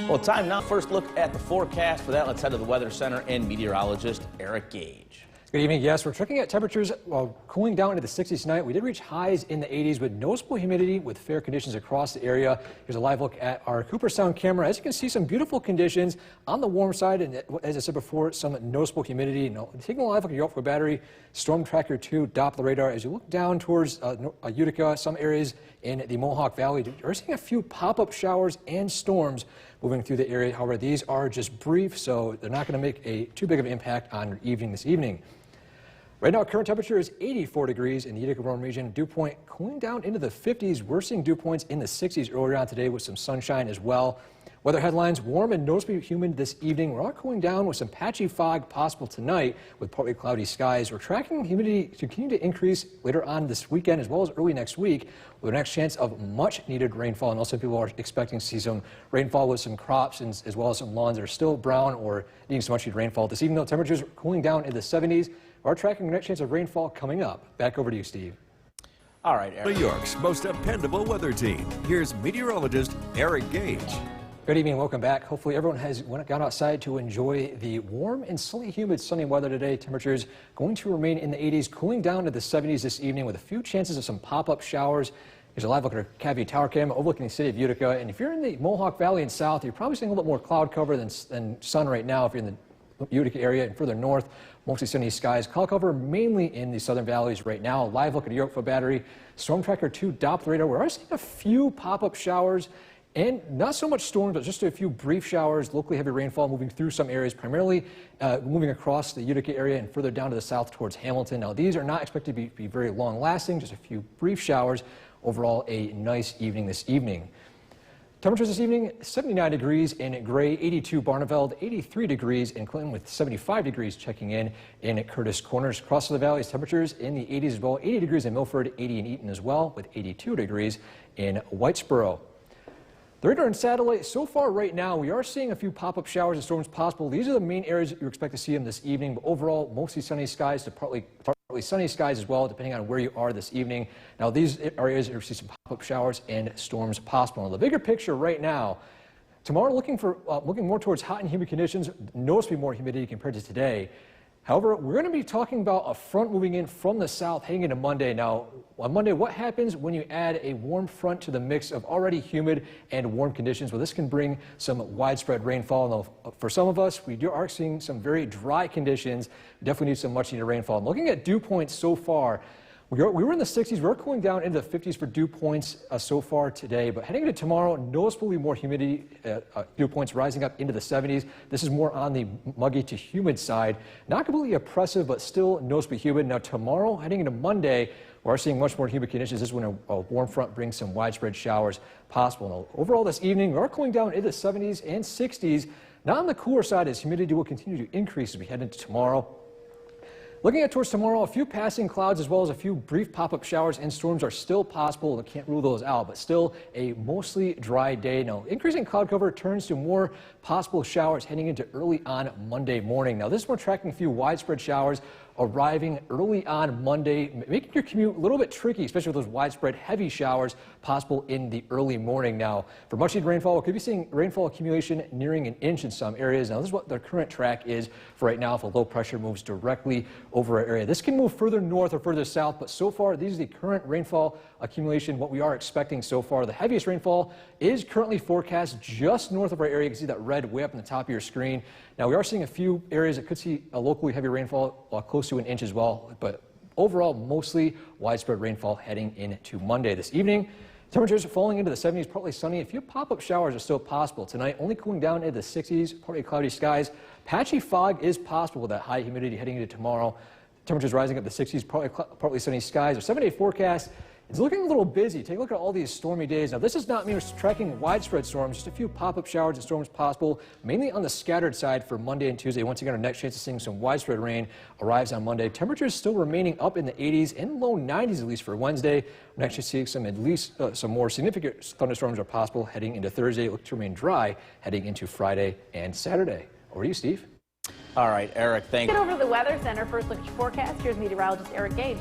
Well, time now. First look at the forecast. For that, let's head to the Weather Center and meteorologist Eric Gage. Good evening. Yes, we're checking at temperatures while cooling down into the 60s tonight. We did reach highs in the 80s with noticeable humidity with fair conditions across the area. Here's a live look at our Cooperstown camera. As you can see, some beautiful conditions on the warm side, and as I said before, some noticeable humidity. Now, taking a live look at your outfit battery, Storm Tracker 2 Doppler radar. As you look down towards Utica, some areas in the Mohawk Valley, you're seeing a few pop-up showers and storms moving through the area. However, these are just brief, so they're not going to make too big of an impact on your evening this evening. Right now, current temperature is 84 degrees in the Utica-Rome region. Dew point cooling down into the 50s. We're seeing dew points in the 60s earlier on today with some sunshine as well. Weather headlines: warm and noticeably humid this evening. We're all cooling down with some patchy fog possible tonight with partly cloudy skies. We're tracking humidity to continue to increase later on this weekend as well as early next week with the next chance of much needed rainfall. And also people are expecting to see some rainfall with some crops and as well as some lawns that are still brown or needing some much needed rainfall. This evening, though, temperatures are cooling down in the 70s. We're tracking the next chance of rainfall coming up. Back over to you, Steve. All right, Eric. New York's most dependable weather team. Here's meteorologist Eric Gage. Good evening, welcome back. Hopefully everyone has gone outside to enjoy the warm and slightly humid sunny weather today. Temperatures going to remain in the 80s, cooling down to the 70s this evening with a few chances of some pop-up showers. Here's a live look at our Cavvy Tower Cam overlooking the city of Utica. And if you're in the Mohawk Valley and south, you're probably seeing a little bit more cloud cover than sun right now. If you're in the Utica area and further north, mostly sunny skies. Cloud cover mainly in the southern valleys right now. Live look at your outfit battery. Storm Tracker 2 Doppler radar. We're seeing a few pop-up showers and not so much storms, but just a few brief showers. Locally heavy rainfall moving through some areas, primarily moving across the Utica area and further down to the south towards Hamilton. Now, these are not expected to be very long lasting, just a few brief showers. Overall, a nice evening this evening. Temperatures this evening: 79 degrees in Gray, 82 Barneveld, 83 degrees in Clinton, with 75 degrees checking in Curtis Corners. Across the valleys, temperatures in the 80s as well. 80 degrees in Milford, 80 in Eaton as well, with 82 degrees in Whitesboro. The radar and satellite, so far right now, we are seeing a few pop-up showers and storms possible. These are the main areas that you expect to see them this evening, but overall, mostly sunny skies to partly sunny skies as well, depending on where you are this evening. Now, these areas you see some pop-up showers and storms possible. Now, the bigger picture right now, tomorrow looking more towards hot and humid conditions, noticeably more humidity compared to today. However, we're going to be talking about a front moving in from the south heading into Monday. Now, on Monday, what happens when you add a warm front to the mix of already humid and warm conditions? Well, this can bring some widespread rainfall. Now, for some of us, we are seeing some very dry conditions. We definitely need some much needed rainfall. And looking at dew points so far, we were in the 60s. We're cooling down into the 50s for dew points so far today. But heading into tomorrow, noticeably more humidity, dew points rising up into the 70s. This is more on the muggy to humid side. Not completely oppressive, but still noticeably humid. Now tomorrow, heading into Monday, we're seeing much more humid conditions. This is when a warm front brings some widespread showers possible. Now, overall this evening, we are cooling down into the 70s and 60s. Not on the cooler side, as humidity will continue to increase as we head into tomorrow. Looking at towards tomorrow, a few passing clouds as well as a few brief pop-up showers and storms are still possible. I can't rule those out, but still a mostly dry day. Now, increasing cloud cover turns to more possible showers heading into early on Monday morning. Now, this is we're tracking a few widespread showers arriving early on Monday, making your commute a little bit tricky, especially with those widespread heavy showers possible in the early morning. Now, for much needed rainfall, we could be seeing rainfall accumulation nearing an inch in some areas. Now, this is what the current track is for right now if a low pressure moves directly over our area. This can move further north or further south, but so far, these are the current rainfall accumulation, what we are expecting so far. The heaviest rainfall is currently forecast just north of our area. You can see that red way up on the top of your screen. Now, we are seeing a few areas that could see a locally heavy rainfall close to an inch as well, but overall, mostly widespread rainfall heading into Monday. This evening, temperatures are falling into the 70s, partly sunny. A few pop-up showers are still possible. Tonight, only cooling down into the 60s, partly cloudy skies. Patchy fog is possible with that high humidity heading into tomorrow. Temperatures rising up to the 60s, partly sunny skies. Our 7-day forecast is looking a little busy. Take a look at all these stormy days. Now, this does not mean we're tracking widespread storms, just a few pop-up showers and storms possible, mainly on the scattered side for Monday and Tuesday. Once again, our next chance of seeing some widespread rain arrives on Monday. Temperatures still remaining up in the 80s and low 90s at least for Wednesday. We're next to see some more significant thunderstorms are possible heading into Thursday. It looks to remain dry heading into Friday and Saturday. Over to you, Steve. All right, Eric, thank you. Get over to the Weather Center. First look at your forecast. Here's meteorologist Eric Gage.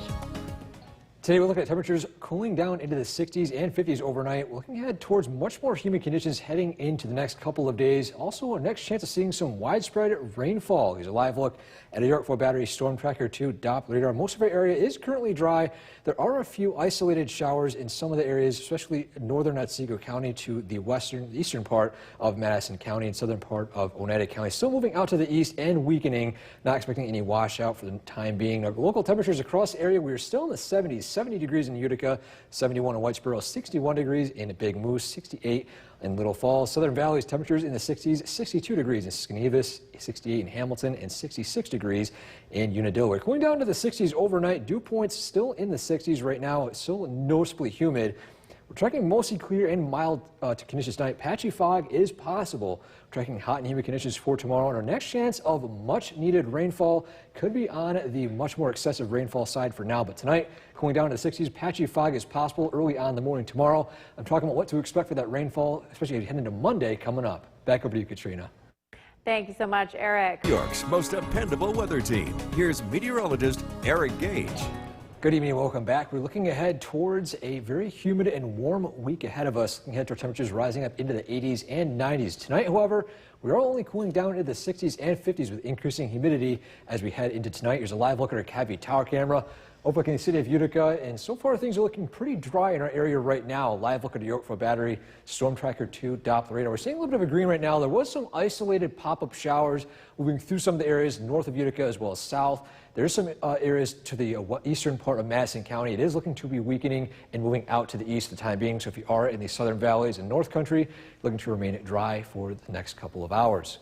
Today we look at temperatures cooling down into the 60s and 50s overnight. We're looking ahead towards much more humid conditions heading into the next couple of days. Also, a next chance of seeing some widespread rainfall. Here's a live look at a York 4 Battery Storm Tracker 2 Doppler radar. Most of our area is currently dry. There are a few isolated showers in some of the areas, especially northern Otsego County to the eastern part of Madison County and southern part of Oneida County. Still moving out to the east and weakening. Not expecting any washout for the time being. Now, local temperatures across the area, we are still in the 70s. 70 degrees in Utica, 71 in Whitesboro, 61 degrees in Big Moose, 68 in Little Falls. Southern Valley's temperatures in the 60s, 62 degrees in Schenevus, 68 in Hamilton, and 66 degrees in Unadilla. We're cooling down to the 60s overnight. Dew points still in the 60s right now. It's still noticeably humid. We're tracking mostly clear and mild conditions tonight. Patchy fog is possible. We're tracking hot and humid conditions for tomorrow. And our next chance of much needed rainfall could be on the much more excessive rainfall side for now. But tonight, cooling down to the 60s, patchy fog is possible early on in the morning tomorrow. I'm talking about what to expect for that rainfall, especially heading into Monday coming up. Back over to you, Katrina. Thank you so much, Eric. New York's most dependable weather team. Here's meteorologist Eric Gage. Good evening and welcome back. We're looking ahead towards a very humid and warm week ahead of us. Looking ahead to our temperatures rising up into the 80s and 90s. Tonight, however, we are only cooling down into the 60s and 50s with increasing humidity as we head into tonight. Here's a live look at our Cavvy Tower camera overlooking the city of Utica, and so far things are looking pretty dry in our area right now. Live look at the York 4 Battery Storm Tracker 2 Doppler radar. We're seeing a little bit of a green right now. There was some isolated pop-up showers moving through some of the areas north of Utica as well as south. There's some areas to the eastern part of Madison County. It is looking to be weakening and moving out to the east for the time being. So if you are in the southern valleys and north country, looking to remain dry for the next couple of hours.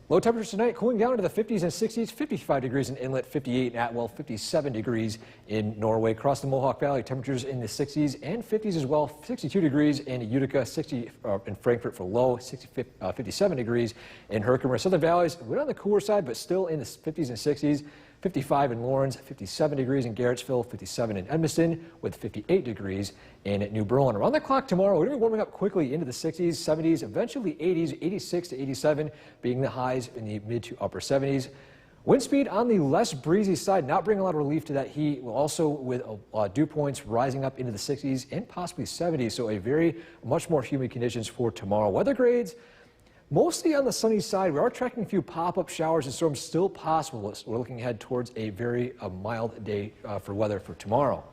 Low temperatures tonight cooling down to the 50s and 60s, 55 degrees in Inlet, 58 in Atwell, 57 degrees in Norway. Across the Mohawk Valley, temperatures in the 60s and 50s as well, 62 degrees in Utica, 60 in Frankfort for low, 57 degrees in Herkimer. Southern Valleys, we're on the cooler side, but still in the 50s and 60s. 55 in Lawrence, 57 degrees in Garrettsville, 57 in Edmiston, with 58 degrees in New Berlin. Around the clock tomorrow, we're going to be warming up quickly into the 60s, 70s, eventually 80s, 86 to 87 being the highs in the mid to upper 70s. Wind speed on the less breezy side, not bringing a lot of relief to that heat, also with dew points rising up into the 60s and possibly 70s, so a much more humid conditions for tomorrow. Weather grades, mostly on the sunny side. We are tracking a few pop-up showers and storms still possible. We're looking ahead towards a very mild day for weather for tomorrow.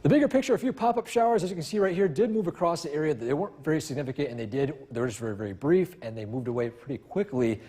The bigger picture, a few pop-up showers, as you can see right here, did move across the area. They weren't very significant, and they were just very, very brief, and they moved away pretty quickly.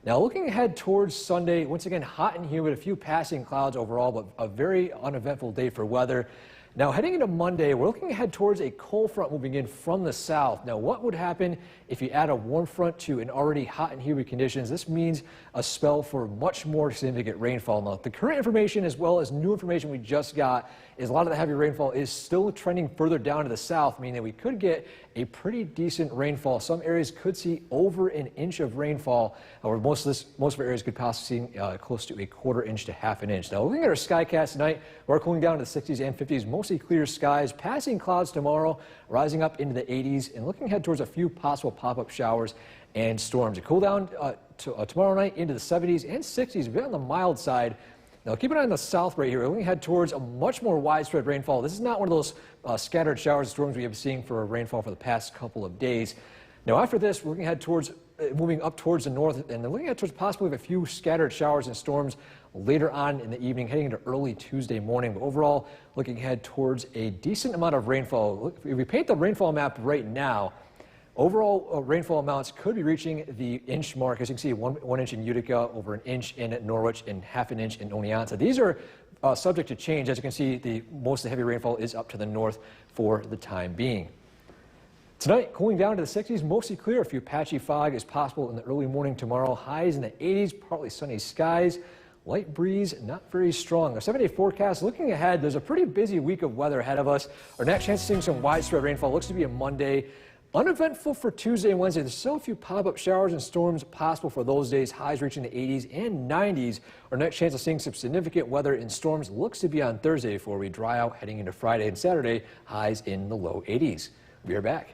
Now, looking ahead towards Sunday, once again, hot and humid, a few passing clouds overall, but a very uneventful day for weather. Now, heading into Monday, we're looking ahead towards a cold front moving in from the south. Now, what would happen if you add a warm front to an already hot and humid conditions? This means a spell for much more significant rainfall. Now, the current information as well as new information we just got is a lot of the heavy rainfall is still trending further down to the south, meaning that we could get a pretty decent rainfall. Some areas could see over an inch of rainfall, or most of our areas could possibly see close to a quarter inch to half an inch. Now, looking at our skycast tonight, we're cooling down to the 60s and 50s, mostly clear skies, passing clouds tomorrow, rising up into the 80s, and looking ahead towards a few possible pop-up showers and storms. A cool down tomorrow night into the 70s and 60s, a bit on the mild side. Now, keep an eye on the south right here. We're looking ahead towards a much more widespread rainfall. This is not one of those scattered showers and storms we have been seeing for rainfall for the past couple of days. Now, after this, we're looking ahead towards moving up towards the north, and then looking ahead towards possibly a few scattered showers and storms later on in the evening, heading into early Tuesday morning. But overall, looking ahead towards a decent amount of rainfall. If we paint the rainfall map right now, overall rainfall amounts could be reaching the inch mark. As you can see, one inch in Utica, over an inch in Norwich, and half an inch in Oneonta. These are subject to change. As you can see, most of the heavy rainfall is up to the north for the time being. Tonight, cooling down to the 60s, mostly clear. A few patchy fog is possible in the early morning tomorrow. Highs in the 80s, partly sunny skies. Light breeze, not very strong. Our 7-day forecast, looking ahead, there's a pretty busy week of weather ahead of us. Our next chance of seeing some widespread rainfall looks to be a Monday. Uneventful for Tuesday and Wednesday. There's still a few pop-up showers and storms possible for those days. Highs reaching the 80s and 90s. Our next chance of seeing some significant weather and storms looks to be on Thursday before we dry out heading into Friday and Saturday. Highs in the low 80s. We'll be right back.